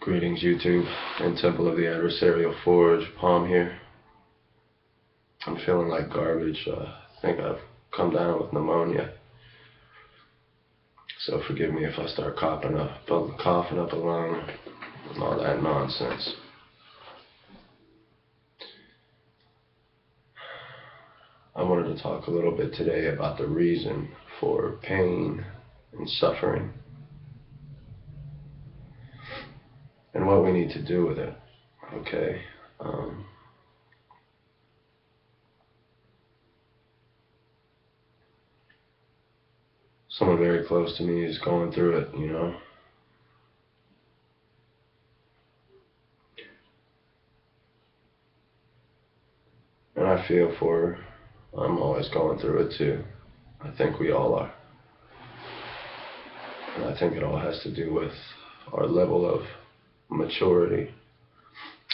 Greetings, YouTube and Temple of the Adversarial Forge. Palm here. I'm feeling like garbage. I think I've come down with pneumonia. So forgive me if I start coughing up a lung and all that nonsense. I wanted to talk a little bit today about the reason for pain and suffering and what we need to do with it. Okay. Someone very close to me is going through it, And I feel for her. I'm always going through it too. I think we all are. And I think it all has to do with our level of maturity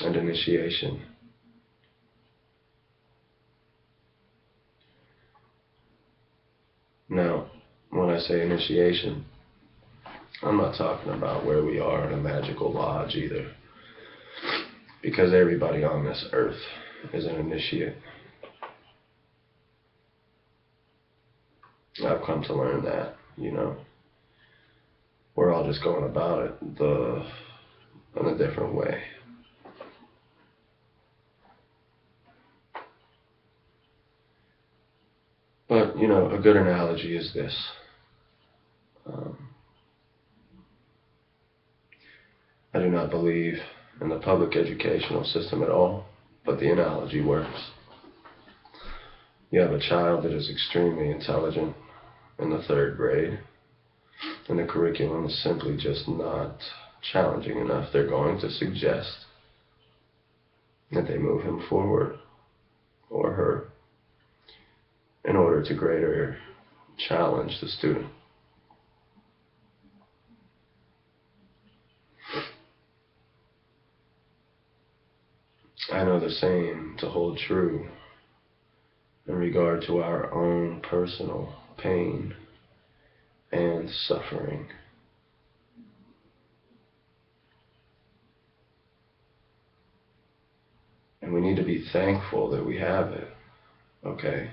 and initiation. Now, when I say initiation, I'm not talking about where we are in a magical lodge either, because everybody on this earth is an initiate. I've come to learn that, we're all just going about it in a different way. But, a good analogy is this. I do not believe in the public educational system at all, but the analogy works. You have a child that is extremely intelligent in the third grade, and the curriculum is simply just not challenging enough. They're going to suggest that they move him forward, or her, in order to greater challenge the student. I know the same to hold true in regard to our own personal pain and suffering. And we need to be thankful that we have it, okay?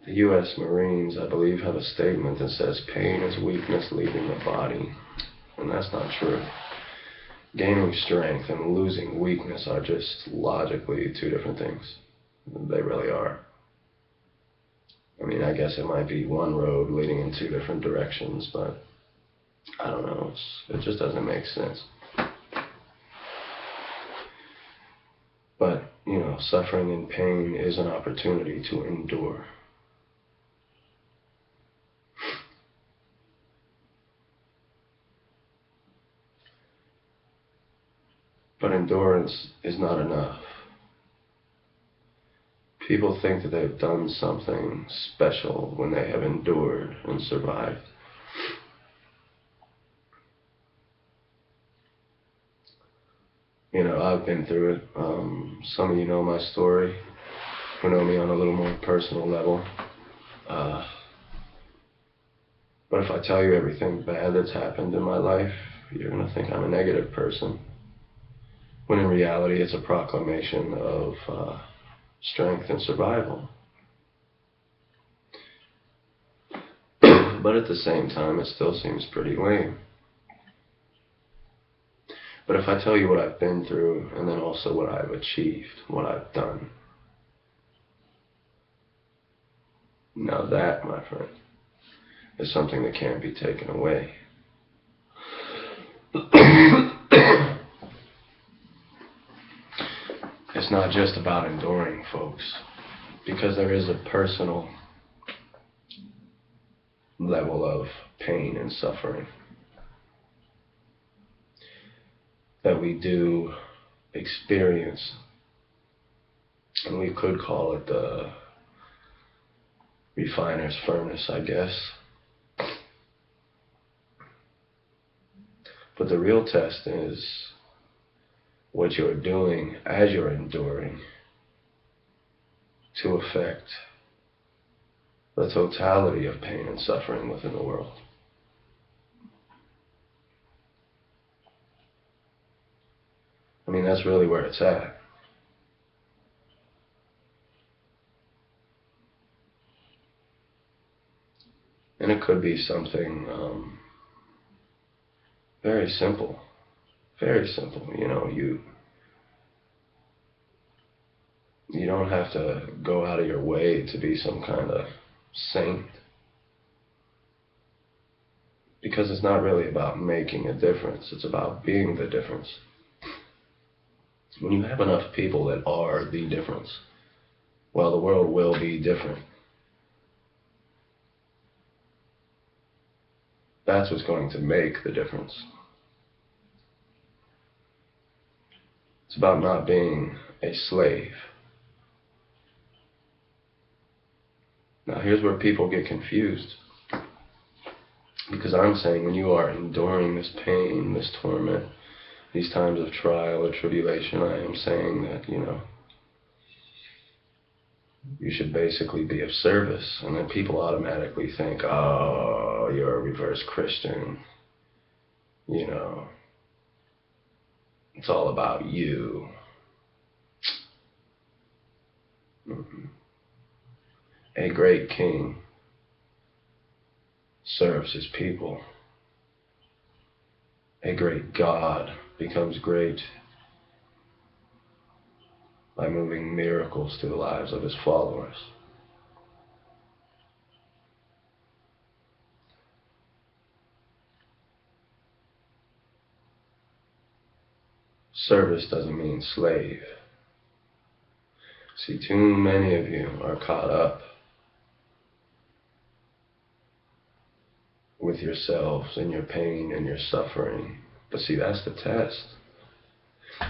The U.S. Marines, I believe, have a statement that says pain is weakness leaving the body. And that's not true. Gaining strength and losing weakness are just logically two different things. They really are. I mean, I guess it might be one road leading in two different directions, but I don't know. It just doesn't make sense. But, suffering and pain is an opportunity to endure. But endurance is not enough. People think that they've done something special when they have endured and survived. I've been through it. Some of you know my story, who know me on a little more personal level. But if I tell you everything bad that's happened in my life, you're going to think I'm a negative person. When in reality, it's a proclamation of strength and survival. But at the same time, it still seems pretty lame. But if I tell you what I've been through, and then also what I've achieved, what I've done, now that, my friend, is something that can't be taken away. It's not just about enduring, folks, because there is a personal level of pain and suffering that we do experience, and we could call it the refiner's furnace, I guess. But the real test is what you're doing as you're enduring to affect the totality of pain and suffering within the world. I mean, that's really where it's at. And it could be something very simple. Very simple. You don't have to go out of your way to be some kind of saint. Because it's not really about making a difference. It's about being the difference. When you have enough people that are the difference, well, the world will be different. That's what's going to make the difference. It's about not being a slave. Now, here's where people get confused. Because I'm saying when you are enduring this pain, this torment, these times of trial or tribulation, I am saying that, you should basically be of service. And then people automatically think, oh, you're a reverse Christian. It's all about you. A great king serves his people. A great God becomes great by moving miracles through the lives of his followers. Service doesn't mean slave. See, too many of you are caught up with yourselves and your pain and your suffering. But see, that's the test.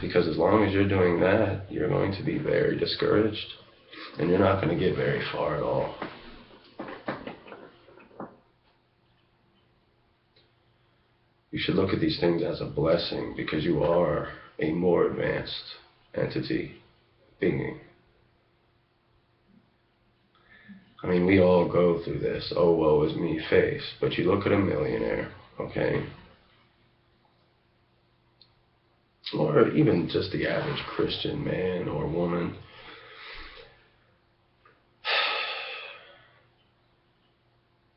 Because as long as you're doing that, you're going to be very discouraged. And you're not going to get very far at all. You should look at these things as a blessing because you are a more advanced entity, being. I mean, we all go through this, oh, woe is me face. But you look at a millionaire, okay? Or even just the average Christian man or woman.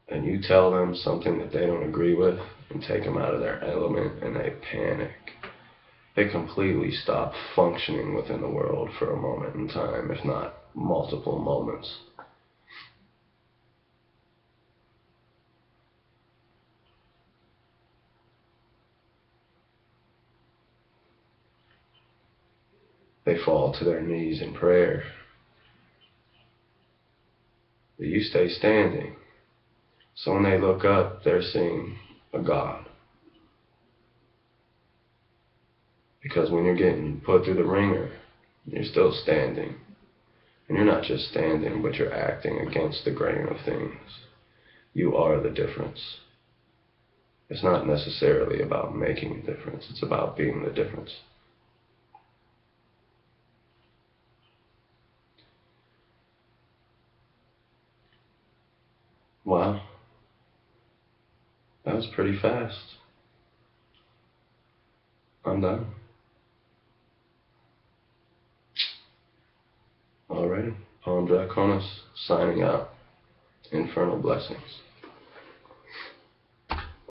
And you tell them something that they don't agree with and take them out of their element and they panic. They completely stop functioning within the world for a moment in time, if not multiple moments. They fall to their knees in prayer. But you stay standing. So when they look up, they're seeing a God. Because when you're getting put through the ringer, you're still standing. And you're not just standing, but you're acting against the grain of things. You are the difference. It's not necessarily about making a difference. It's about being the difference. Wow. That was pretty fast. I'm done. Alrighty. Palm Draconis signing out. Infernal blessings.